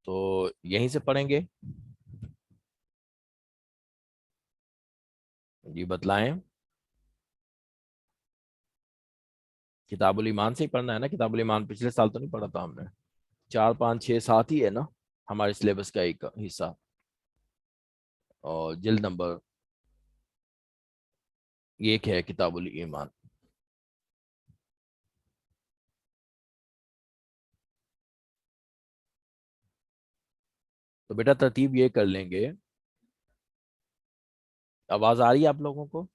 تو یہیں سے پڑھیں گے؟ جی بتلائیں. کتاب الایمان سے ہی پڑھنا ہے نا؟ کتاب الایمان پچھلے سال تو نہیں پڑھا تھا ہم نے؟ 4 5 6 7 ہی ہے نا ہمارے سلیبس کا ایک حصہ. اور جلد نمبر 1 ہے کتاب الایمان. تو بیٹا ترتیب یہ کر لیں گے. آواز آ رہی ہے آپ لوگوں کو؟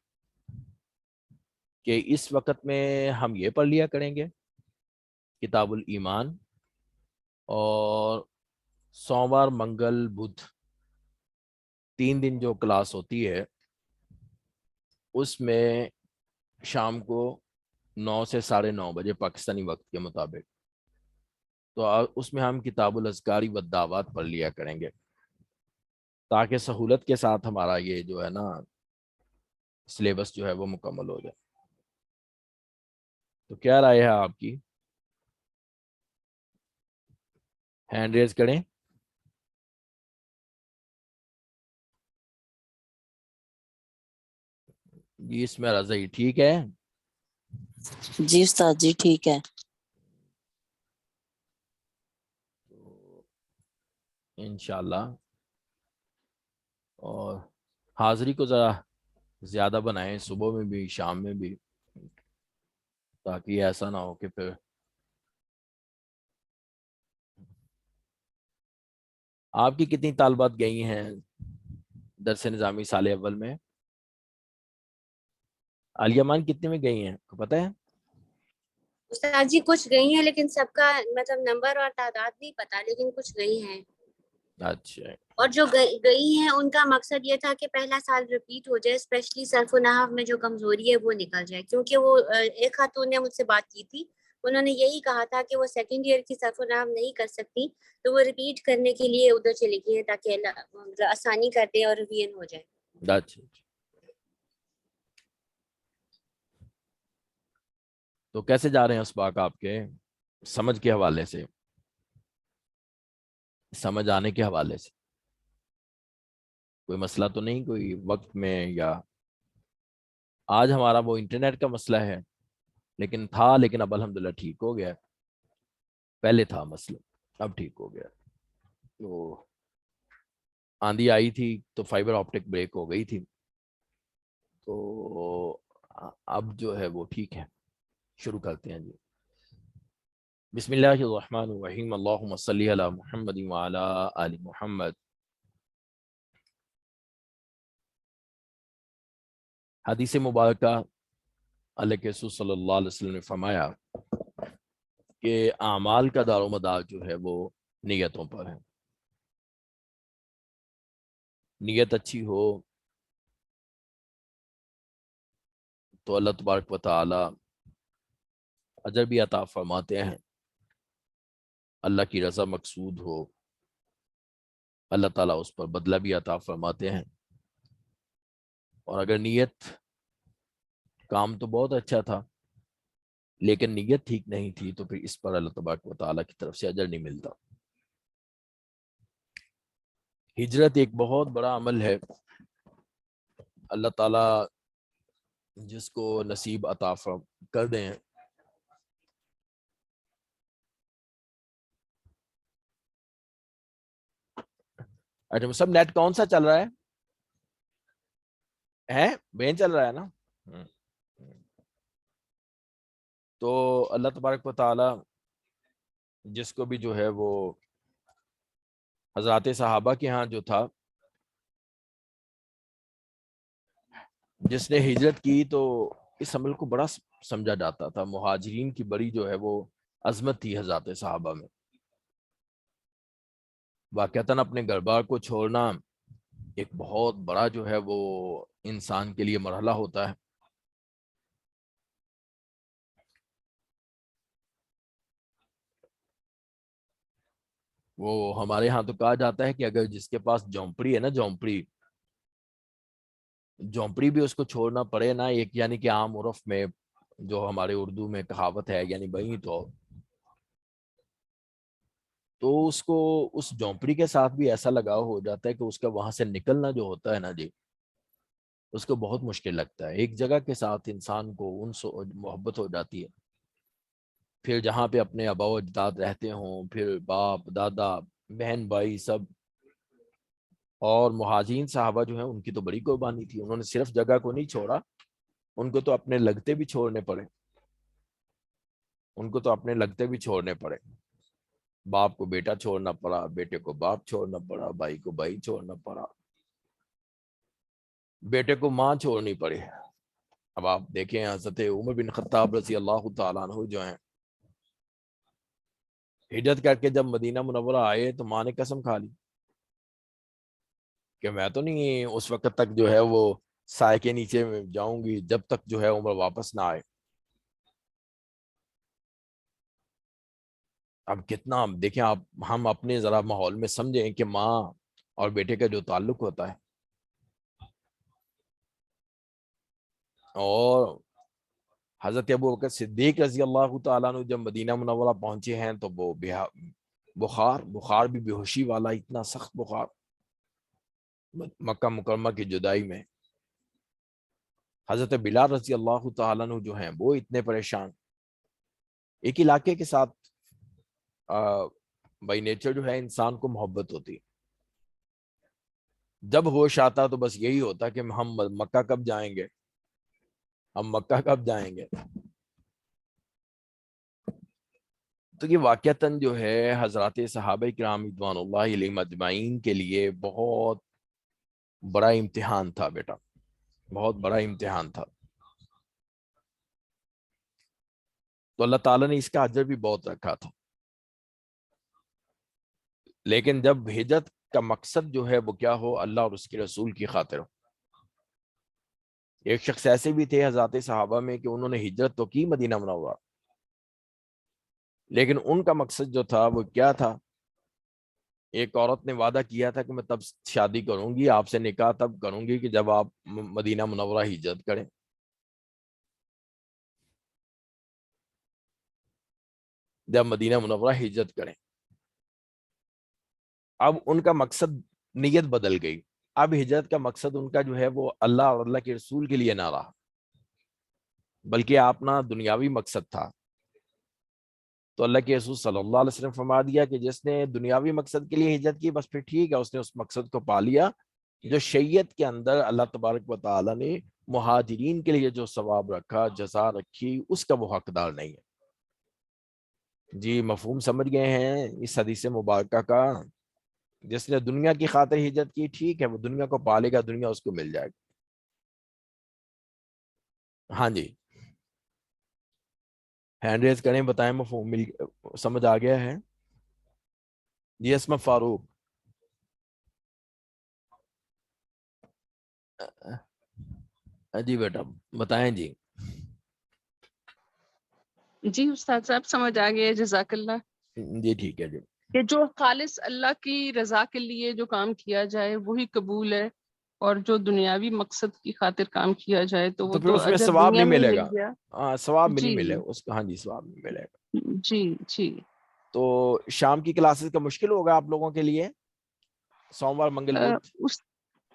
کہ اس وقت میں ہم یہ پڑھ لیا کریں گے کتاب الایمان، اور سوموار منگل بدھ 3 دن جو کلاس ہوتی ہے اس میں شام کو 9 سے 9:30 بجے پاکستانی وقت کے مطابق، تو اس میں ہم کتاب الاذکاری والدعوات پڑھ لیا کریں گے، تاکہ سہولت کے ساتھ ہمارا یہ جو ہے نا سلیبس جو ہے وہ مکمل ہو جائے. تو کیا رائے ہے آپ کی؟ ہینڈ ریز کریں. جی اس میں رضی ٹھیک ہے. جی استاد جی ٹھیک ہے. تو انشاءاللہ، اور حاضری کو ذرا زیادہ بنائیں، صبح میں بھی شام میں بھی، تاکہ ایسا نہ ہو کہ پھر آپ کی کتنی طالبات گئی ہیں درس نظامی سال اول میں؟ عالیہ مان کتنے میں گئی ہیں کو پتہ ہے؟ استاد جی کچھ گئی ہیں، لیکن سب کا مطلب نمبر اور تعداد نہیں پتا، لیکن کچھ گئی ہیں. اچھا. اور جو گئی ہیں ان کا مقصد یہ تھا کہ پہلا سال ریپیٹ ہو جائے، اسپیشلی صرف و نحو میں جو کمزوری ہے وہ نکل جائے. کیونکہ وہ ایک خاتون نے مجھ سے بات کی تھی، انہوں نے یہی کہا تھا کہ وہ سیکنڈ ایئر کی صرف و نحو نہیں کر سکتی، تو وہ ریپیٹ کرنے کے لیے ادھر چلی گئی ہیں تاکہ آسانی کر دے اور ریویژن ہو جائے. اچھا. تو کیسے جا رہے ہیں اسباق آپ کے؟ سمجھ کے حوالے سے، سمجھ آنے کے حوالے سے کوئی مسئلہ تو نہیں کوئی وقت میں؟ یا آج ہمارا وہ انٹرنیٹ کا مسئلہ ہے، لیکن اب الحمدللہ ٹھیک ہو گیا. پہلے تھا مسئلہ، اب ٹھیک ہو گیا. تو آندھی آئی تھی تو فائبر آپٹک بریک ہو گئی تھی، تو اب جو ہے وہ ٹھیک ہے. شروع کرتے ہیں جی. بسم اللہ الرحمن الرحیم. اللہم صلی علی محمد وعلی آل محمد. حدیث مبارکہ اللہ کے رسول صلی اللہ علیہ وسلم نے فرمایا کہ اعمال کا دار و مدار جو ہے وہ نیتوں پر ہے. نیت اچھی ہو تو اللہ تبارک و تعالی اجر بھی عطا فرماتے ہیں. اللہ کی رضا مقصود ہو، اللہ تعالیٰ اس پر بدلہ بھی عطا فرماتے ہیں. اور اگر نیت، کام تو بہت اچھا تھا لیکن نیت ٹھیک نہیں تھی، تو پھر اس پر اللہ تبارک و تعالیٰ کی طرف سے اجر نہیں ملتا. ہجرت ایک بہت بڑا عمل ہے، اللہ تعالیٰ جس کو نصیب عطا کر دیں. اچھا سب نیٹ کون سا چل رہا ہے؟ بین چل رہا ہے نا؟ تو اللہ تبارک و تعالی جس کو بھی جو ہے وہ حضرات صحابہ کے ہاں جو تھا، جس نے ہجرت کی، تو اس عمل کو بڑا سمجھا جاتا تھا. مہاجرین کی بڑی جو ہے وہ عظمت تھی حضرات صحابہ میں. واقعتاً اپنے گھر بار کو چھوڑنا ایک بہت بڑا جو ہے وہ انسان کے لیے مرحلہ ہوتا ہے. وہ ہمارے ہاں تو کہا جاتا ہے کہ اگر جس کے پاس جھونپڑی ہے نا، جھونپڑی بھی اس کو چھوڑنا پڑے نا، ایک یعنی کہ عام عرف میں جو ہمارے اردو میں کہاوت ہے، یعنی وہی تو تو اس کو اس جھونپڑی کے ساتھ بھی ایسا لگاؤ ہو جاتا ہے کہ اس کا وہاں سے نکلنا جو ہوتا ہے نا جی، اس کو بہت مشکل لگتا ہے. ایک جگہ کے ساتھ انسان کو انس و محبت ہو جاتی ہے، پھر جہاں پہ اپنے آبا و اجداد رہتے ہوں، پھر باپ دادا بہن بھائی سب. اور مہاجرین صحابہ جو ہیں ان کی تو بڑی قربانی تھی، انہوں نے صرف جگہ کو نہیں چھوڑا، ان کو تو اپنے لگتے بھی چھوڑنے پڑے، ان کو تو اپنے لگتے بھی چھوڑنے پڑے. باپ کو بیٹا چھوڑنا پڑا، بیٹے کو باپ چھوڑنا پڑا، بھائی کو بھائی چھوڑنا پڑا، بیٹے کو ماں چھوڑنی پڑی. اب آپ دیکھیں حضرت عمر بن خطاب رضی اللہ تعالیٰ عنہ جو ہیں، ہجرت کر کے جب مدینہ منورہ آئے تو ماں نے قسم کھا لی کہ میں تو نہیں اس وقت تک جو ہے وہ سائے کے نیچے میں جاؤں گی جب تک جو ہے عمر واپس نہ آئے. اب کتنا دیکھیں آپ، ہم اپنے ذرا ماحول میں سمجھیں کہ ماں اور بیٹے کا جو تعلق ہوتا ہے. اور حضرت ابوبکر صدیق رضی اللہ تعالیٰ عنہ جب مدینہ منورہ پہنچے ہیں تو وہ بخار بھی بے ہوشی والا، اتنا سخت بخار مکہ مکرمہ کی جدائی میں. حضرت بلال رضی اللہ تعالیٰ عنہ جو ہیں وہ اتنے پریشان. ایک علاقے کے ساتھ بائی نیچر جو ہے انسان کو محبت ہوتی، جب ہوش آتا تو بس یہی ہوتا کہ ہم مکہ کب جائیں گے، ہم مکہ کب جائیں گے. تو یہ واقعتاً جو ہے حضرات صحابہ کرام رضوان اللہ علیہم اجمعین کے لیے بہت بڑا امتحان تھا بیٹا، بہت بڑا امتحان تھا. تو اللہ تعالیٰ نے اس کا اجر بھی بہت رکھا تھا. لیکن جب ہجرت کا مقصد جو ہے وہ کیا ہو، اللہ اور اس کے رسول کی خاطر ہو. ایک شخص ایسے بھی تھے حضرات صحابہ میں کہ انہوں نے ہجرت تو کی مدینہ منورہ، لیکن ان کا مقصد جو تھا وہ کیا تھا. ایک عورت نے وعدہ کیا تھا کہ میں تب شادی کروں گی آپ سے، نکاح تب کروں گی کہ جب آپ مدینہ منورہ ہجرت کریں. جب مدینہ منورہ ہجرت کریں. اب ان کا مقصد، نیت بدل گئی. اب ہجرت کا مقصد ان کا جو ہے وہ اللہ اور اللہ کے رسول کے لیے نہ رہا، بلکہ اپنا دنیاوی مقصد تھا. تو اللہ کے رسول صلی اللہ علیہ وسلم فرما دیا کہ جس نے دنیاوی مقصد کے لیے ہجرت کی بس پھر ٹھیک ہے، اس نے اس مقصد کو پا لیا. جو شریعت کے اندر اللہ تبارک و تعالی نے مہاجرین کے لیے جو ثواب رکھا، جزا رکھی، اس کا وہ حقدار نہیں ہے. جی مفہوم سمجھ گئے ہیں اس حدیث مبارکہ کا؟ جس نے دنیا کی خاطر ہجرت کی ٹھیک ہے، وہ دنیا کو پالے گا، دنیا اس کو مل جائے گا. ہاں جی ہینڈ ریز کریں، بتائیں مفہوم سمجھ آ گیا ہے؟ جی اسما فاروق. جی بیٹا بتائیں. جی جی استاد صاحب سمجھ آ گیا، جزاک اللہ. جی ٹھیک ہے. جی کہ جو خالص اللہ کی رضا کے لیے جو کام کیا جائے وہی قبول ہے، اور جو دنیاوی مقصد کی خاطر کام کیا جائے تو وہ تو پھر تو اس میں اجر ثواب دنیا نہیں میں ہی ملے مل گا. گیا. ہاں ثواب میں جی نہیں ملے گا اس کا. ہاں جی ثواب نہیں ملے گا. جی جی. تو شام کی کلاسز کا مشکل ہوگا آپ لوگوں کے لیے؟ سوموار منگل بدھ اس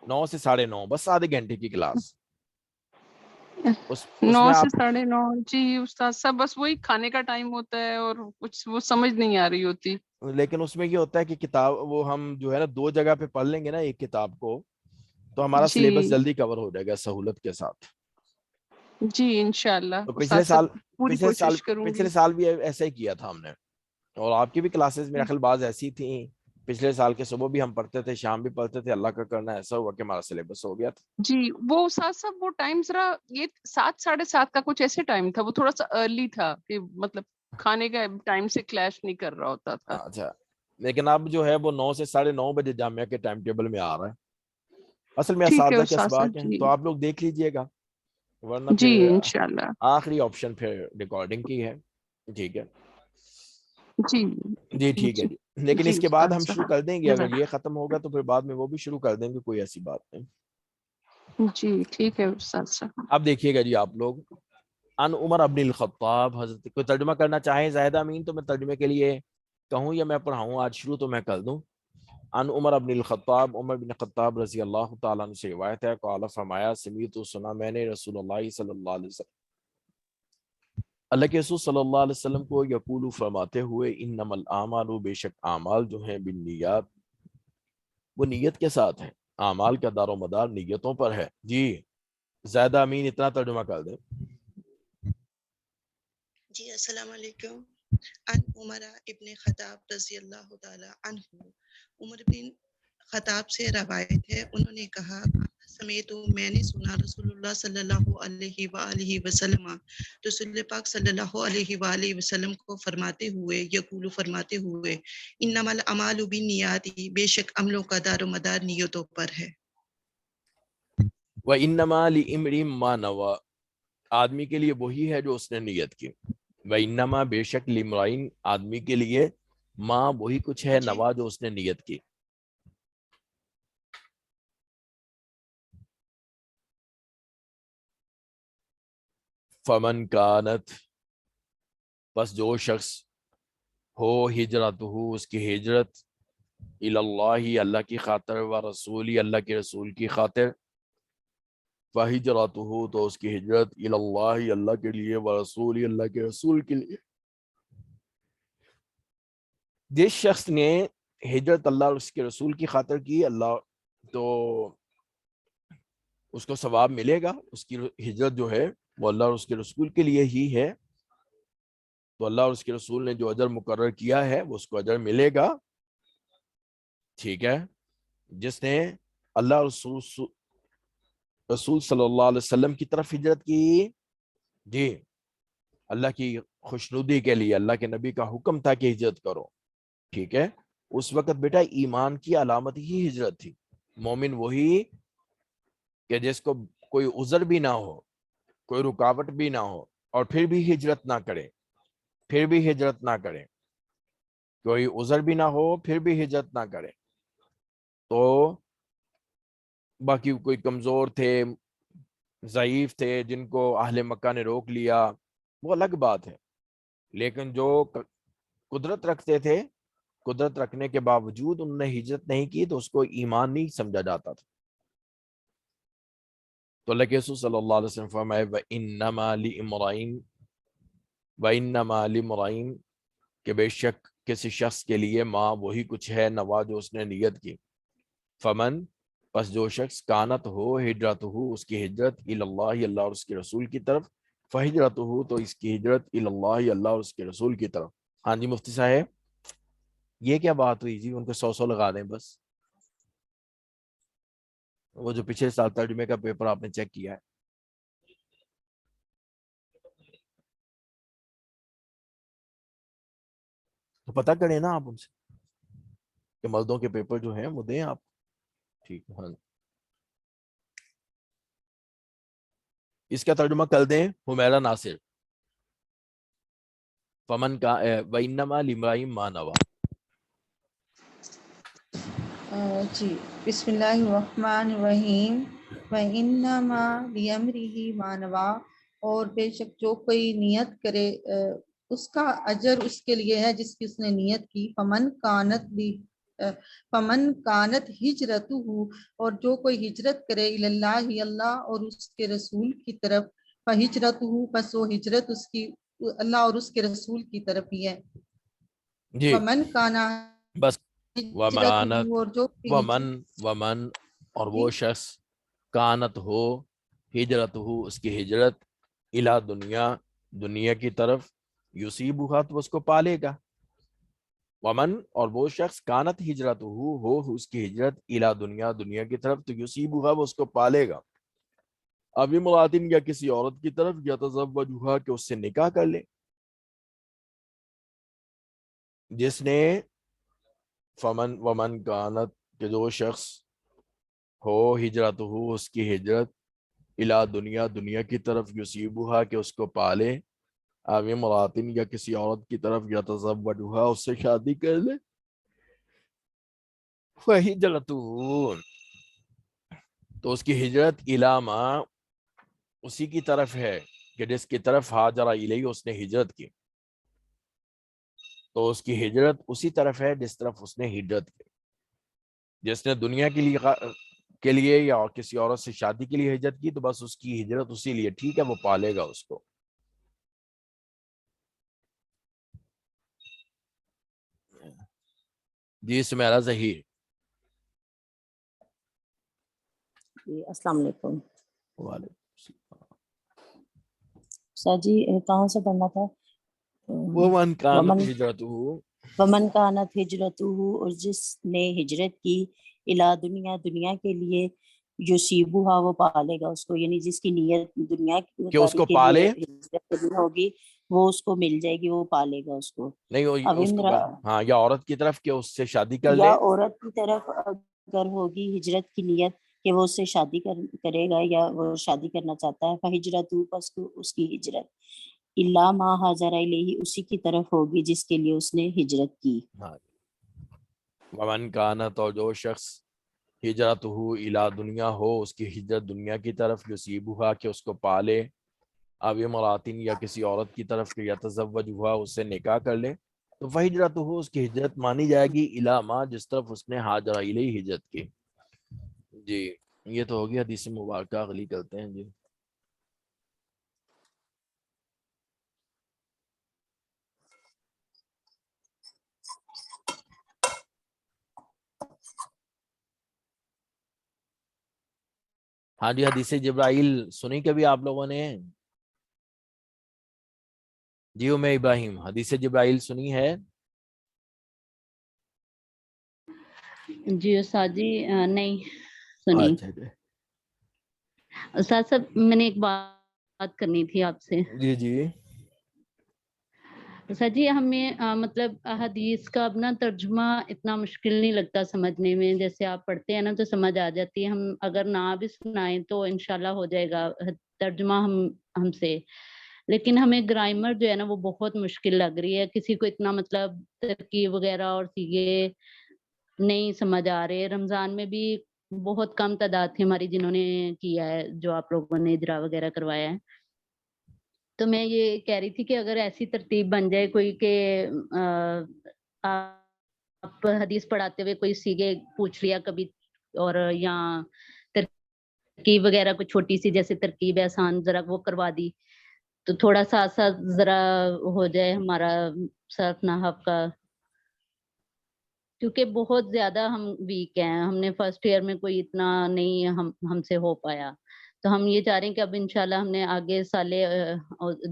9 سے 9:30، بس آدھے گھنٹے کی کلاس. اس 9 میں سے آپ 9:30. جی استاد صاحب بس وہی کھانے کا ٹائم ہوتا ہے اور کچھ وہ سمجھ نہیں آ رہی ہوتی. لیکن اس میں یہ ہوتا ہے کہ کتاب وہ ہم جو ہے نا 2 جگہ پہ پڑھ لیں گے نا ایک کتاب کو، تو ہمارا جی سلیبس جلدی کور ہو جائے گا سہولت کے ساتھ. جی انشاءاللہ تو استاد صاحب پوری کوشش کروں گی. پچھلے سال بھی ایسا ہی کیا تھا ہم نے. اور آپ کی بھی کلاسز میرا خیال بعض ایسی تھیں. پچھلے سال کے صبح بھی ہم پڑھتے تھے، شام بھی پڑھتے تھے. اللہ کا کرنا ایسا ہوا کہ ہمارا سلیبس ہو گیا تھا. جی وہ استاد صاحب وہ ٹائم ذرا یہ 7 7:30 کا کچھ ایسے ٹائم تھا، وہ تھوڑا سا ارلی تھا کہ مطلب کھانے کا ٹائم سے کلیش نہیں کر رہا ہوتا تھا. اچھا لیکن اب جو ہے وہ 9 سے 9:30 بجے جامعہ کے ٹائم ٹیبل میں آ رہا ہے. اصل میں ٹھیک ہے اساتذہ کے استاد اسباق صاحب. ہیں جی تو آپ لوگ دیکھ لیجئے گا، ورنہ جی پھر انشاءاللہ. آخری آپشن پھر ریکارڈنگ کی ہے. ٹھیک ہے جی جی ٹھیک ہے. جی جی لیکن جی اس کے بعد استاد ہم شروع صاحب. کر دیں گے، اگر جزاک. یہ ختم ہوگا تو پھر بعد میں وہ بھی شروع کر دیں گے، کوئی ایسی بات نہیں. جی ٹھیک ہے استاد صاحب. اب دیکھیے گا جی آپ لوگ، ان عمر ابن الخطاب، حضرت کوئی ترجمہ کرنا چاہیں زاہد امین تو میں ترجمے کے لیے کہوں یا میں پڑھاؤں؟ آج شروع تو میں کر دوں. ان عمر بن الخطاب، عمر بن خطاب رضی اللہ تعالیٰ عنہ سے روایت ہے، قال فرمایا، سمیعت سنا میں نے رسول اللہ صلی اللہ علیہ وسلم، اللہ کے رسول صلی اللہ علیہ وسلم کو یقول فرماتے ہوئے، انما الاعمال، بے شک اعمال جو ہیں، بالنیات، وہ نیت کے ساتھ ہیں. اعمال کا دار و مدار نیتوں پر ہے. جی زیادہ امین اتنا ترجمہ کر دیں. جی السلام علیکم. ان عمر ابن خطاب رضی اللہ تعالی عنہ، عمر بن خطاب سے روایت ہے، انہوں نے کہا، سمیت میں نے سنا رسول اللہ صلی اللہ علیہ وآلہ وسلم، رسول پاک صلی اللہ علیہ وآلہ وسلم کو فرماتے ہوئے، یقول فرماتے ہوئے، انما الاعمال بالنیات، بے شک عملوں کا دار و مدار نیتوں پر ہے. وَإِنَّمَا لِإِمْرِئٍ مَّا نَوَىٰ، آدمی کے لیے وہی ہے جو اس نے نیت کی. وَإِنَّمَا، بے شک، لِامْرَئٍ، آدمی کے لیے، ماں وہی کچھ ہے، جی نوا جو اس نے نیت کی. فمن کانت، بس جو شخص ہو، ہجرتہ، اس کی ہجرت، اللہ، اللہ کی خاطر، و رسولی، اللہ کے رسول کی خاطر، فہجرتہ، تو اس کی ہجرت، اللہ، اللہ کے لیے، و رسولی، اللہ کے رسول کے لیے. جس شخص نے ہجرت اللہ اور اس کے رسول کی خاطر کی، اللہ تو اس کو ثواب ملے گا. اس کی ہجرت جو ہے وہ اللہ اور اس کے رسول کے لیے ہی ہے، تو اللہ اور اس کے رسول نے جو اجر مقرر کیا ہے وہ اس کو اجر ملے گا. ٹھیک ہے. جس نے اللہ اور رسول صلی اللہ علیہ وسلم کی طرف ہجرت کی، جی اللہ کی خوشنودی کے لیے، اللہ کے نبی کا حکم تھا کہ ہجرت کرو. ٹھیک ہے. اس وقت بیٹا ایمان کی علامت ہی ہجرت تھی. مومن وہی کہ جس کو کوئی عذر بھی نہ ہو، کوئی رکاوٹ بھی نہ ہو، اور پھر بھی ہجرت نہ کرے، پھر بھی ہجرت نہ کرے، کوئی عذر بھی نہ ہو پھر بھی ہجرت نہ کرے. تو باقی کوئی کمزور تھے، ضعیف تھے، جن کو اہل مکہ نے روک لیا، وہ الگ بات ہے. لیکن جو قدرت رکھتے تھے، قدرت رکھنے کے باوجود انہوں نے ہجرت نہیں کی، تو اس کو ایمان نہیں سمجھا جاتا تھا. تو اللہ کے رسول صلی اللہ علیہ وسلم فرمائے، وَإِنَّمَا لِامْرَئٍ، وَإِنَّمَا لِامْرَئٍ، کہ بے شک کسی شخص کے لیے، ماں وہی کچھ ہے، نوا جو اس نے نیت کی. فمن، پس جو شخص، کانت ہو، ہجرت ہو، اس کی ہجرت، اللہ، اللہ اور اس کے رسول کی طرف، فہجرت ہو، تو اس کی ہجرت، اللہ، اللہ اور اس کے رسول کی طرف. ہاں جی مفتی صاحب، یہ کیا بات ہوئی جی؟ ان کو 100 لگا دیں بس. وہ جو پچھلے سال ترجمے کا پیپر آپ نے چیک کیا ہے، تو پتہ کریں نا آپ ان سے کہ مردوں کے پیپر جو ہیں وہ دیں آپ. ٹھیک ہے. ہاں، اس کا ترجمہ کر دیں حمیرہ ناصر. فمن کا وَإِنَّمَا لِامْرَئٍ مَّا نَوَىٰ. جی بسم اللہ الرحمن الرحیم. وَإِنَّمَا لِأَمْرِهِ مَا نَوَىٰ، اور بے شک جو کوئی نیت کرے اس کا اجر اس کے لیے ہے جس کی اس نے نیت کی. فمن کانت ہجرتہ، اور جو کوئی ہجرت کرے اللہ، اللہ اور اس کے رسول کی طرف، فہجرتہ، بس وہ ہجرت اس کی اللہ اور اس کے رسول کی طرف ہی ہے. جی ومن کانا بس. ہجرتہ، اور جو ومن، اور وہ شخص، کانت ہو، ہجرت ہو، اس کی ہجرت، الی دنیا، دنیا کی طرف، یصیبھا، تو اس کو پالے گا. ومن، اور وہ شخص، کانت ہجرت ہو اس کی ہجرت، الی دنیا، دنیا کی طرف، تو یصیبھا، وہ اس کو پالے گا. اب امراتن، یا کسی عورت کی طرف، یا تزوجھا، کہ اس سے نکاح کر لے. جس نے ومن کانت، کہ جو شخص ہو، ہجرت ہو، اس کی ہجرت، الی دنیا، دنیا کی طرف، یصیبھا، کہ اس کو پالے، اب امراتن، یا کسی عورت کی طرف، یا تزوجھا، اس سے شادی کر لے. فہجرتہ، تو اس کی ہجرت، الی ما، اسی کی طرف ہے کہ جس کی طرف ہاجر الیہ، اس نے ہجرت کی. تو اس کی ہجرت اسی طرف ہے جس طرف اس نے ہجرت کی. جس نے دنیا کے لیے یا کسی عورت سے شادی کے لیے ہجرت کی تو بس اس کی ہجرت اسی لیے ٹھیک ہے, وہ پالے گا اس کو. جی سمیرہ ظہیر. جی السلام علیکم. وعلیکم السلام. سر جی کہاں سے پڑھنا تھا؟ ومن کانت ہجرتہ, ومن کانت ہجرتہ, اور جس نے ہجرت کی الا دنیا, دنیا کے لیے, یصیبھا, وہ پالے گا اس کو, یعنی جس کی نیت دنیا کہ اس کو کے پالے, لیے ہجرت کرنی ہوگی وہ اس کو مل جائے گی, وہ پالے گا اس کو. نہیں اب اس کو ہاں, یا عورت کی طرف کہ اس سے شادی کر یا لے, عورت کی طرف اگر ہوگی ہجرت کی نیت کہ وہ اس سے شادی کرے گا یا وہ شادی کرنا چاہتا ہے, فہجرتہ, پس اس کی ہجرت الا ما ہاجر الیہ, اسی کی طرف ہوگی جس کے لیے اس نے ہجرت کی. ومن کانت, اور جو شخص ہجرتہ الی دنیا ہو, اس کی ہجرت دنیا کی طرف, یصیبھا, کہ اس کو پالے, اب امراتن, یا کسی عورت کی طرف کہ یتزوجھا, اس سے نکاح کر لے, تو فہجرتہ, اس کی ہجرت مانی جائے گی الی ما, جس طرف اس نے ہاجر الیہ ہجرت کی. جی یہ تو ہوگی حدیث مبارکہ. اگلی کرتے ہیں جی. ہاں جی, حدیث جبرائیل سنی کبھی آپ لوگوں نے؟ جی ابراہیم, حدیث جبرائیل سنی ہے؟ جی استاد جی نہیں سنی. اچھا جی. استاد صاحب میں نے ایک بات کرنی تھی آپ سے. جی جی. سر جی ہمیں مطلب حدیث کا اپنا ترجمہ اتنا مشکل نہیں لگتا سمجھنے میں, جیسے آپ پڑھتے ہیں نا تو سمجھ آ جاتی ہے, ہم اگر نہ بھی سنائیں تو انشاءاللہ ہو جائے گا ترجمہ ہم سے, لیکن ہمیں گرامر جو ہے نا وہ بہت مشکل لگ رہی ہے. کسی کو اتنا مطلب ترکیب وغیرہ اور سیگے نہیں سمجھ آ رہے. رمضان میں بھی بہت کم تعداد تھی ہماری جنہوں نے کیا ہے, جو آپ لوگوں نے اجرا وغیرہ کروایا ہے. تو میں یہ کہہ رہی تھی کہ اگر ایسی ترتیب بن جائے کوئی کہ آپ حدیث پڑھاتے ہوئے کوئی سیگے پوچھ لیا کبھی, اور یا ترکیب وغیرہ کوئی چھوٹی سی جیسے ترکیب ہے آسان ذرا وہ کروا دی, تو تھوڑا سا ذرا ہو جائے ہمارا صرف نحو کا, کیونکہ بہت زیادہ ہم ویک ہیں. ہم نے فرسٹ ایئر میں کوئی اتنا نہیں ہم سے ہو پایا, تو ہم یہ چاہ رہے ہیں کہ اب انشاءاللہ ہم نے آگے سال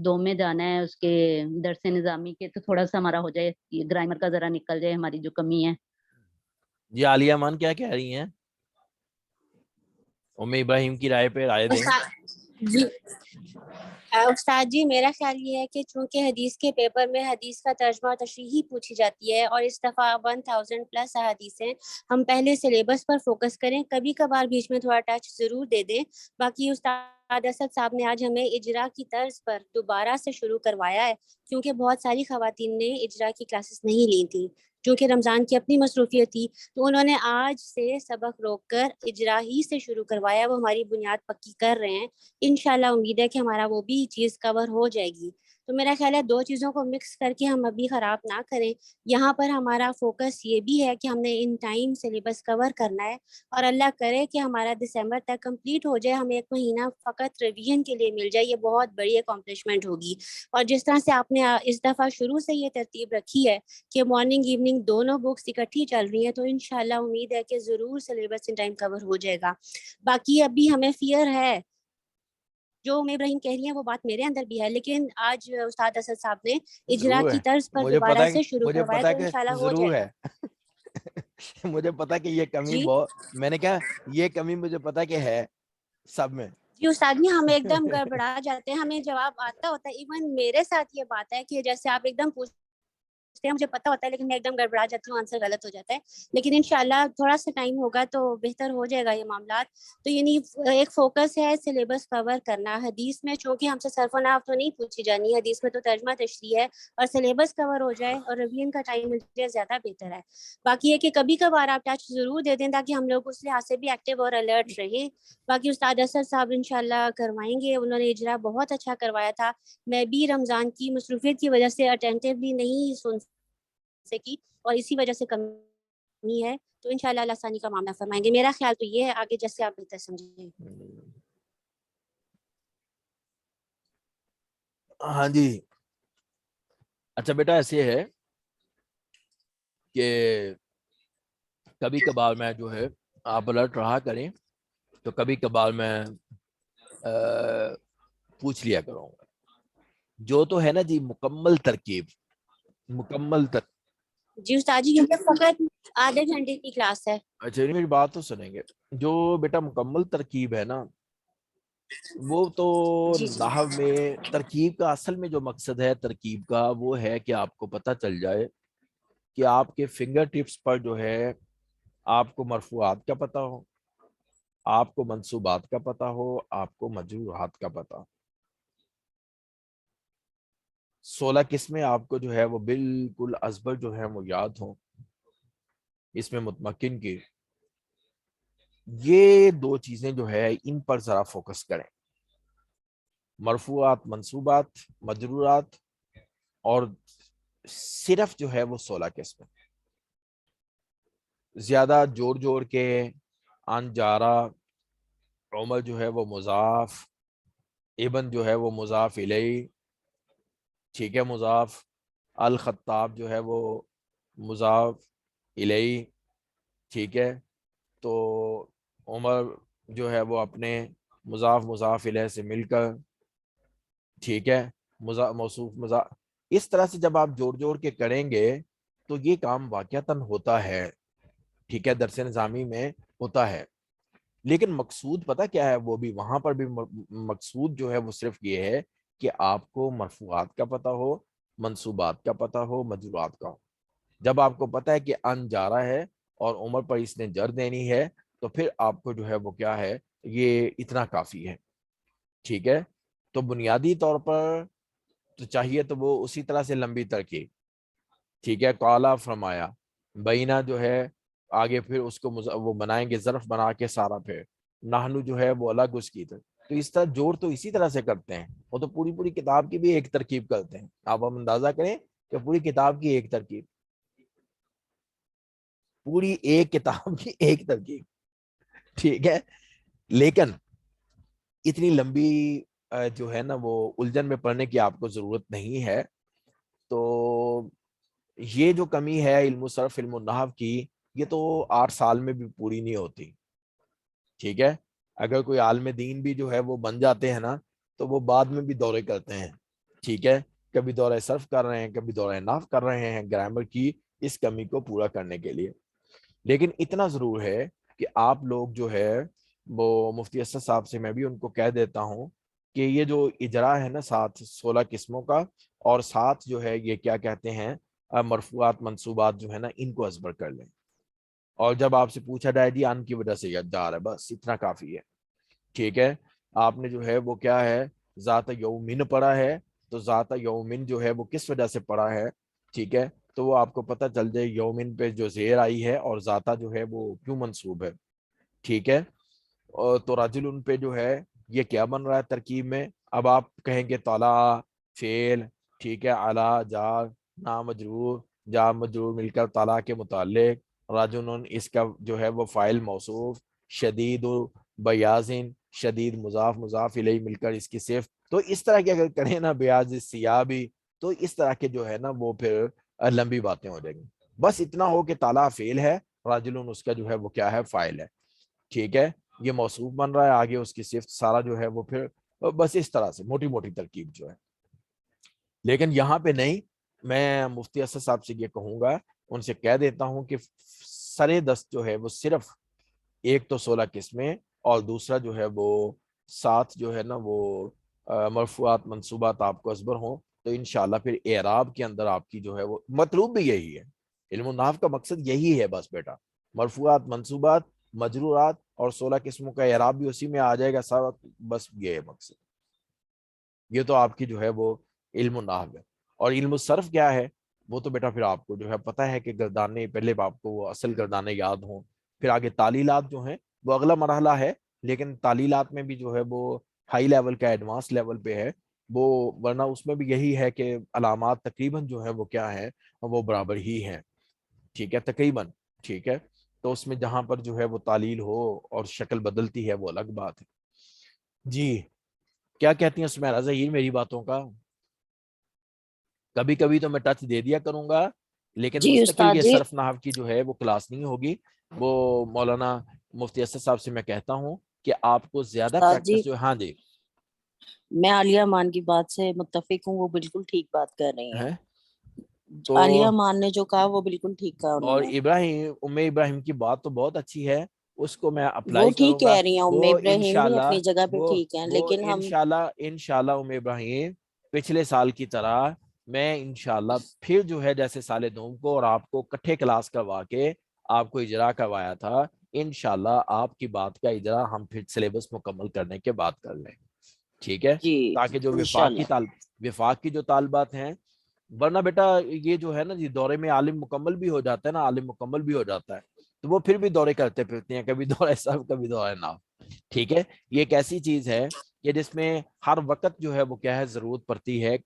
2 میں جانا ہے اس کے درس نظامی کے, تو تھوڑا سا ہمارا ہو جائے, گرامر کا ذرا نکل جائے ہماری جو کمی ہے. جی عالیہ مان کیا کہہ رہی ہیں؟ ابراہیم کی رائے پہ رائے دیں. جی استاد جی, میرا خیال یہ ہے کہ چونکہ حدیث کے پیپر میں حدیث کا ترجمہ اور تشریح پوچھی جاتی ہے, اور اس دفعہ 1000+ احادیثیں, ہم پہلے سلیبس پر فوکس کریں, کبھی کبھار بیچ میں تھوڑا ٹچ ضرور دے دیں. باقی استاد اسد صاحب نے آج ہمیں اجرا کی طرز پر دوبارہ سے شروع کروایا ہے, کیونکہ بہت ساری خواتین نے اجرا کی کلاسز نہیں لی تھی, چونکہ رمضان کی اپنی مصروفیت تھی, تو انہوں نے آج سے سبق روک کر اجرا ہی سے شروع کروایا. وہ ہماری بنیاد پکی کر رہے ہیں, انشاءاللہ امید ہے کہ ہمارا وہ بھی چیز کور ہو جائے گی. تو میرا خیال ہے 2 چیزوں کو مکس کر کے ہم ابھی خراب نہ کریں. یہاں پر ہمارا فوکس یہ بھی ہے کہ ہم نے ان ٹائم سلیبس کور کرنا ہے, اور اللہ کرے کہ ہمارا دسمبر تک کمپلیٹ ہو جائے, ہمیں 1 مہینہ فقط ریویژن کے لیے مل جائے, یہ بہت بڑی اکمپلشمنٹ ہوگی. اور جس طرح سے آپ نے اس دفعہ شروع سے یہ ترتیب رکھی ہے کہ مارننگ ایوننگ دونوں بکس اکٹھی چل رہی ہیں, تو انشاءاللہ امید ہے کہ ضرور سلیبس ان ٹائم کور ہو جائے گا. باقی ابھی ہمیں فیئر ہے, جو ابراہیم کہہ رہی ہیں وہ بات میرے اندر بھی ہے, لیکن آج استاد اسد صاحب نے اجرا ضرور کی ہے, طرز پر مجھے دوبارہ سے شروع مجھے کروایا, پتا تو کہ انشاءاللہ ہو ضرور جائے ہے. گا. مجھے پتا کہ یہ کمی جی میں نے کہا یہ کمی مجھے پتا کہ ہے سب میں. جی استاد جی, ہم ایک دم گڑبڑا جاتے ہیں, ہمیں جواب آتا ہوتا ہے. ایون میرے ساتھ یہ بات ہے کہ جیسے آپ ایک دم پوچھتے ہیں, مجھے پتا ہوتا ہے لیکن میں ایک دم گڑبڑا جاتی ہوں, آنسر غلط ہو جاتا ہے, لیکن انشاءاللہ تھوڑا سا ٹائم ہوگا تو بہتر ہو جائے گا یہ معاملات. تو یعنی ایک فوکس ہے سلیبس کور کرنا. حدیث میں چونکہ ہم سے صرف و نحو تو نہیں پوچھی جانی, حدیث میں تو ترجمہ تشریح ہے, اور سلیبس کور ہو جائے اور ریویژن کا ٹائم مل جائے زیادہ بہتر ہے. باقی ہے کہ کبھی کبھار آپ ٹچ ضرور دے دیں تاکہ ہم لوگ اس لحاظ سے بھی ایکٹیو اور الرٹ رہیں. باقی استاد اسد صاحب انشاءاللہ کروائیں گے, انہوں نے اجرا بہت اچھا کروایا تھا. میں بھی رمضان کی مصروفیت کی وجہ سے اٹینٹیولی نہیں سن سے کی اور اسی وجہ سے کمی ہے، تو انشاءاللہ اللہ ثانی کا معاملہ فرمائیں گے. میرا خیال تو یہ ہے، آگے جیسے آپ بہتر سمجھیں. ہاں جی. اچھا بیٹا ایسے ہے کہ کبھی کبھار میں جو ہے آپ الرٹ رہا کریں تو کبھی کبھار میں پوچھ لیا کروں گا. جو تو ہے نا جی مکمل ترکیب، مکمل جی استاد جی، کیونکہ فقط آدھے گھنٹے کی کلاس ہے. اچھا میری بات تو سنیں گے. جو بیٹا مکمل ترکیب ہے نا وہ تو جی جی نحو میں ترکیب کا اصل میں جو مقصد ہے ترکیب کا وہ ہے کہ آپ کو پتہ چل جائے کہ آپ کے فنگر ٹپس پر جو ہے آپ کو مرفوعات کا پتہ ہو، آپ کو منصوبات کا پتہ ہو، آپ کو مجرورات کا پتہ ہو. 16 قسمیں آپ کو جو ہے وہ بالکل ازبر جو ہے وہ یاد ہوں. اس میں متمکن کی یہ دو چیزیں جو ہے ان پر ذرا فوکس کریں. مرفوعات، منصوبات، مجرورات، اور صرف جو ہے وہ 16 قسمیں. زیادہ جوڑ کے ان جارا، عمر جو ہے وہ مضاف، ابن جو ہے وہ مضاف الیہ، ٹھیک ہے، مضاف، الخطاب جو ہے وہ مضاف الیہ، ٹھیک ہے. تو عمر جو ہے وہ اپنے مضاف الیہ سے مل کر، ٹھیک ہے، موصوف مضاف. اس طرح سے جب آپ جوڑ کے کریں گے تو یہ کام واقعتاً ہوتا ہے، ٹھیک ہے، درس نظامی میں ہوتا ہے. لیکن مقصود پتہ کیا ہے؟ وہ بھی وہاں پر بھی مقصود جو ہے وہ صرف یہ ہے کہ آپ کو مرفوعات کا پتہ ہو، منصوبات کا پتہ ہو، مجرورات کا ہو. جب آپ کو پتہ ہے کہ ان جارا ہے اور عمر پر اس نے جر دینی ہے تو پھر آپ کو جو ہے وہ کیا ہے، یہ اتنا کافی ہے، ٹھیک ہے. تو بنیادی طور پر تو چاہیے تو وہ اسی طرح سے لمبی ترکیب، ٹھیک ہے، قالا فرمایا، بینہ جو ہے آگے پھر اس کو وہ بنائیں گے ظرف بنا کے سارا، پھر نحنو جو ہے وہ الگ اس کی. تو اس طرح جوڑ تو اسی طرح سے کرتے ہیں. وہ تو پوری کتاب کی بھی ایک ترکیب کرتے ہیں. آپ ہم اندازہ کریں کہ پوری کتاب کی ایک ترکیب، پوری ایک کتاب کی ایک ترکیب، ٹھیک ہے. لیکن اتنی لمبی جو ہے نا وہ الجھن میں پڑھنے کی آپ کو ضرورت نہیں ہے. تو یہ جو کمی ہے علم صرف، علم النحو کی، یہ تو 8 سال میں بھی پوری نہیں ہوتی، ٹھیک ہے. اگر کوئی عالم دین بھی جو ہے وہ بن جاتے ہیں نا تو وہ بعد میں بھی دورے کرتے ہیں، ٹھیک ہے. کبھی دورہ صرف کر رہے ہیں، کبھی دورہ نحو کر رہے ہیں گرامر کی اس کمی کو پورا کرنے کے لیے. لیکن اتنا ضرور ہے کہ آپ لوگ جو ہے وہ مفتی اسد صاحب سے میں بھی ان کو کہہ دیتا ہوں کہ یہ جو اجرا ہے نا 16 قسموں کا، اور 7 جو ہے یہ کیا کہتے ہیں مرفوعات، منصوبات جو ہے نا ان کو ازبر کر لیں. اور جب آپ سے پوچھا جائے جی ان کی وجہ سے یاد جا رہا ہے، بس اتنا کافی ہے، ٹھیک ہے. آپ نے جو ہے وہ کیا ہے ذات یومن پڑھا ہے تو ذات یومن جو ہے وہ کس وجہ سے پڑھا ہے، ٹھیک ہے. تو وہ آپ کو پتہ چل جائے یومن پہ جو زیر آئی ہے اور ذاتہ جو ہے وہ کیوں منصوب ہے، ٹھیک ہے. تو رجل ان پہ جو ہے یہ کیا بن رہا ہے ترکیب میں. اب آپ کہیں گے طلع فعل، ٹھیک ہے، علی جار، نام مجرور، جار مجرور مل کر طلع کے متعلق، رجل اس کا جو ہے وہ فاعل موصوف، شدید بیاضن، شدید مضاف مضاف الیہ مل کر اس کی صفت. تو اس طرح کے اگر کریں نا بیاض سیابی، تو اس طرح کے جو ہے نا وہ پھر لمبی باتیں ہو جائیں گی. بس اتنا ہو کہ طلع فعل ہے، رجل اس کا جو ہے وہ کیا ہے فاعل ہے، ٹھیک ہے. یہ موصوف بن رہا ہے، آگے اس کی صفت سارا جو ہے وہ پھر بس اس طرح سے موٹی ترکیب جو ہے. لیکن یہاں پہ نہیں، میں مفتی اسد صاحب سے یہ کہوں گا، ان سے کہہ دیتا ہوں کہ سرے دست جو ہے وہ صرف ایک تو 16 قسمیں اور دوسرا جو ہے وہ 7 جو ہے نا وہ مرفوعات، منصوبات آپ کو ازبر ہوں تو انشاءاللہ پھر اعراب کے اندر آپ کی جو ہے وہ مطلوب بھی یہی ہے. علم النحو کا مقصد یہی ہے بس بیٹا، مرفوعات، منصوبات، مجرورات اور 16 قسموں کا اعراب بھی اسی میں آ جائے گا سب، بس یہ ہے مقصد. یہ تو آپ کی جو ہے وہ علم النحو ہے. اور علم الصرف کیا ہے؟ وہ تو بیٹا پھر آپ کو جو ہے پتہ ہے کہ گردانے، پہلے آپ کو وہ اصل گردانے یاد ہوں، پھر آگے تعلیلات جو ہیں وہ اگلا مرحلہ ہے. لیکن تعلیلات میں بھی جو ہے وہ ہائی لیول کا، ایڈوانس لیول پہ ہے. وہ ورنہ اس میں بھی یہی ہے کہ علامات تقریباً جو ہے وہ کیا ہے وہ برابر ہی ہیں. ٹھیک ہے تقریباً. ٹھیک ہے تو اس میں جہاں پر جو ہے وہ تعلیل ہو اور شکل بدلتی ہے وہ الگ بات ہے. جی کیا کہتی ہیں سمیرہ ظہیر میری باتوں کا؟ کبھی کبھی تو میں ٹچ دے دیا کروں گا لیکن جی مستقل استاد یہ جی. صرف نحو کی جو ہے وہ کلاس نہیں ہوگی. وہ مولانا مفتی اسد صاحب سے میں کہتا ہوں کہ آپ کو زیادہ استاد جی پریکٹس جو. ہاں جی میں عالیہ امان کی بات سے متفق ہوں, وہ بالکل ٹھیک بات کر رہی ہیں. ہیں تو عالیہ امان نے جو کہا وہ بالکل ٹھیک کہا انہوں اور نے. ابراہیم کی بات تو بہت اچھی ہے, اس کو میں وہ اپلائی ٹھیک کروں گا. کہہ رہی ہیں, ام وہ ابراہیم بھی انشاءاللہ اپنی جگہ پہ ٹھیک ہیں, وہ لیکن ہم انشاءاللہ ابراہیم پچھلے سال کی طرح میں انشاءاللہ پھر جو ہے جیسے سال دوم کو اور آپ کو کٹھے کلاس کروا کے آپ کو اجرا کروایا تھا, انشاءاللہ آپ کی بات کا اجرا ہم پھر سلیبس مکمل کرنے کے بعد کر لیں. ٹھیک ہے جی تاکہ جو انشاءاللہ. وفاق کی جو طالبات ہیں, ورنہ بیٹا یہ جو ہے نا جی دورے میں عالم مکمل بھی ہو جاتا ہے نا, عالم مکمل بھی ہو جاتا ہے تو وہ پھر بھی دورے کرتے پھرتے ہیں, کبھی دورہ صاحب کبھی دورہ ناف. ٹھیک ہے یہ ایک ایسی چیز ہے کہ جس میں ہر وقت جو ہے وہ کیا ہے ضرورت پڑتی ہے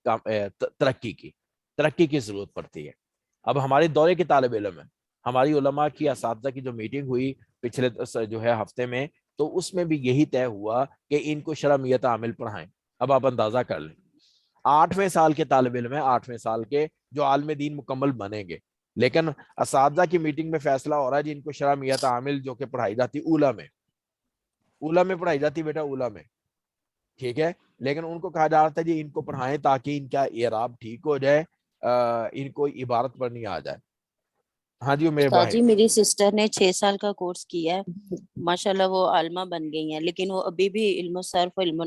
ترقی کی ضرورت پڑتی ہے. اب ہمارے دورے کے طالب علم ہیں, ہماری علماء کی اساتذہ کی جو میٹنگ ہوئی پچھلے جو ہے ہفتے میں, تو اس میں بھی یہی طے ہوا کہ ان کو شرمیت عامل پڑھائیں. اب آپ اندازہ کر لیں 8ویں سال کے طالب علم ہیں, 8ویں سال کے جو عالم دین مکمل بنیں گے, لیکن اساتذہ کی میٹنگ میں فیصلہ ہو رہا ہے جی ان کو شرمیت عامل جو کہ پڑھائی جاتی اولا میں پڑھائی جاتی بیٹا اولا میں. ٹھیک ہے لیکن ان کو کہا جاتا ہے جی ان کو پڑھائیں تاکہ ان کا اعراب ٹھیک ہو جائے, ان کو عبارت پر نہیں آ جائے. ہاں جی عمیر استاد بھائی. جی میری سسٹر نے 6 سال کا کورس کیا ہے, ماشاءاللہ وہ عالمہ بن گئی ہیں, لیکن وہ ابھی بھی علم الصرف اور علم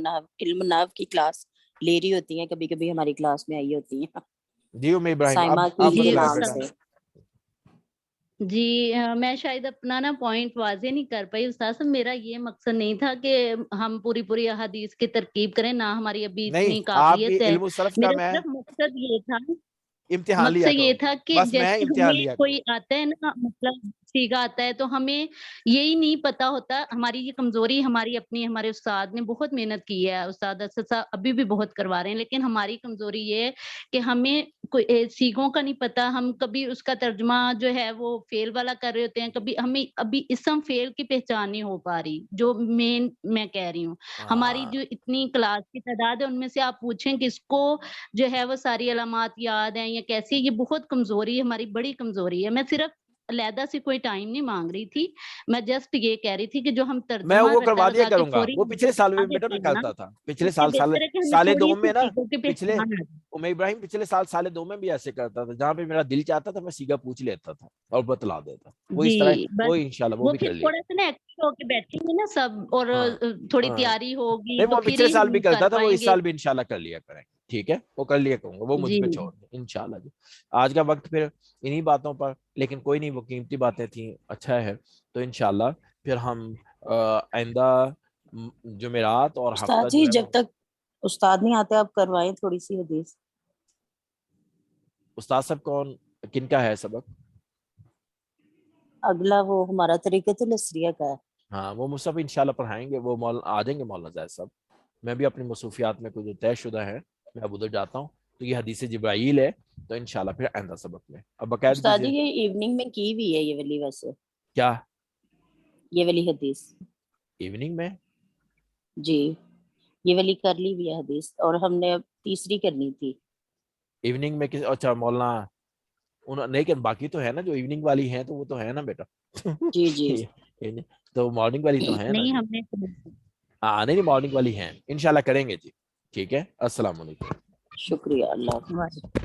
نحو کی کلاس لے رہی ہوتی ہیں, کبھی کبھی ہماری کلاس میں آئی ہوتی ہیں. جی عمیر ابراہیم سائمہ اب کی جی بتلائیں نام بیٹا. استاد سے. جی میں شاید اپنا نا پوائنٹ واضح نہیں کر پائی استاد صاحب. میرا یہ مقصد نہیں تھا کہ ہم پوری احادیث کی ترکیب کریں, نہ ہماری ابھی نہیں اتنی آپ کی قابلیت ہے. علم الصرف کا میرا میں صرف مقصد یہ تھا امتحان لیا یہ کروں گا, تھا کہ بس میں جیسے امتحان ہمیں لیا کروں کوئی گا. آتا ہے نا, مطلب سیگا آتا ہے, تو ہمیں یہی نہیں پتا ہوتا. ہماری یہ کمزوری ہماری اپنی, ہمارے استاد نے بہت محنت کی ہے, استاد اسد صاحب ابھی بھی بہت کروا رہے ہیں, لیکن ہماری کمزوری یہ ہے کہ ہمیں کوئی سیگوں کا نہیں پتا. ہم کبھی اس کا ترجمہ جو ہے وہ فیل والا کر رہے ہوتے ہیں, کبھی ہمیں ابھی اسم فیل کی پہچان نہیں ہو پا رہی, جو مین میں کہہ رہی ہوں. ہماری جو اتنی کلاس کی تعداد ہے ان میں سے آپ پوچھیں کس کو جو ہے وہ ساری علامات یاد ہیں یا کیسی, یہ بہت کمزوری ہے, ہماری بڑی کمزوری ہے. میں صرف علیحدہ سے کوئی ٹائم نہیں مانگ رہی تھی, میں جسٹ یہ کہہ رہی تھی کہ جو ہم میں ترجمہ وہ رٹا کروا دیا لگا کے کروں گا. فوری وہ پچھلے سال میں آ بیٹا دیتے میں ہیں نا, کرتا تھا, پچھلے اس سے سال بہتر ہے کہ ہمیں سال تھوڑی دوم سی میں نا, سیگوں کی پچھلے پہچان ہے. عمیر ابراہیم پچھلے سال دوم میں بھی ایسے کرتا تھا, جہاں پہ میرا دل چاہتا تھا میں سیگا پوچھ لیتا تھا اور بتلا دیتا. وہ اس طرح جی وہ بس انشاءاللہ وہ وہ بھی پھر کر لیا. تھوڑا سا نا ایکٹیو ہو کے بیٹھیں گے نا سب, اور ہاں تھوڑی ہاں تیاری ہوگی نہیں تو وہ پھر پچھلے ہی سال بھی ہم کر کرتا تھا, وہ پائیں اس گے. سال بھی انشاءاللہ کر لیا کریں. ٹھیک ہے وہ کر لیا کروں گا, وہ مجھ جی پہ چھوڑ دیں انشاءاللہ. جی آج کا وقت پھر انہی باتوں پر, لیکن کوئی نہیں وہ قیمتی باتیں تھیں, اچھا ہے. تو انشاءاللہ پھر ہم آئندہ جمعرات اور استاد ہفتہ جی جو ہے جب تک استاد نہیں آتے آپ کروائیں تھوڑی سی حدیث. استاد صاحب کون کن کا ہے سبق؟ اگلا وہ ہمارا طریقۃ الاسریہ کا ہے. ہاں وہ مصحف انشاءاللہ پڑھائیں گے, وہ آ جائیں گے مولانا زاہد صاحب. میں بھی اپنی مصروفیات میں کوئی جو طے شدہ ہے میں اب ادھر جاتا ہوں. تو یہ حدیث جبرائیل ہے, تو انشاءاللہ پھر آئندہ سبق میں اب باقاعدگی استاد جی سے. یہ ایوننگ میں کی ہوئی ہے یہ والی, ویسے کیا یہ والی حدیث؟ ایوننگ میں جی یہ والی کر لی ہوئی ہے حدیث, اور ہم نے اب تیسری کرنی تھی. ایوننگ میں اچھا مولانا نہیں کہ باقی تو ہے نا جو ایوننگ والی ہیں, تو وہ تو ہے نا بیٹا. جی جی تو مارننگ والی تو ہے نا نہیں جی. ہم نے ہاں نہیں مارننگ والی ہیں, انشاءاللہ کریں گے جی. ٹھیک ہے, السلام علیکم. شکریہ, اللہ حافظ. بس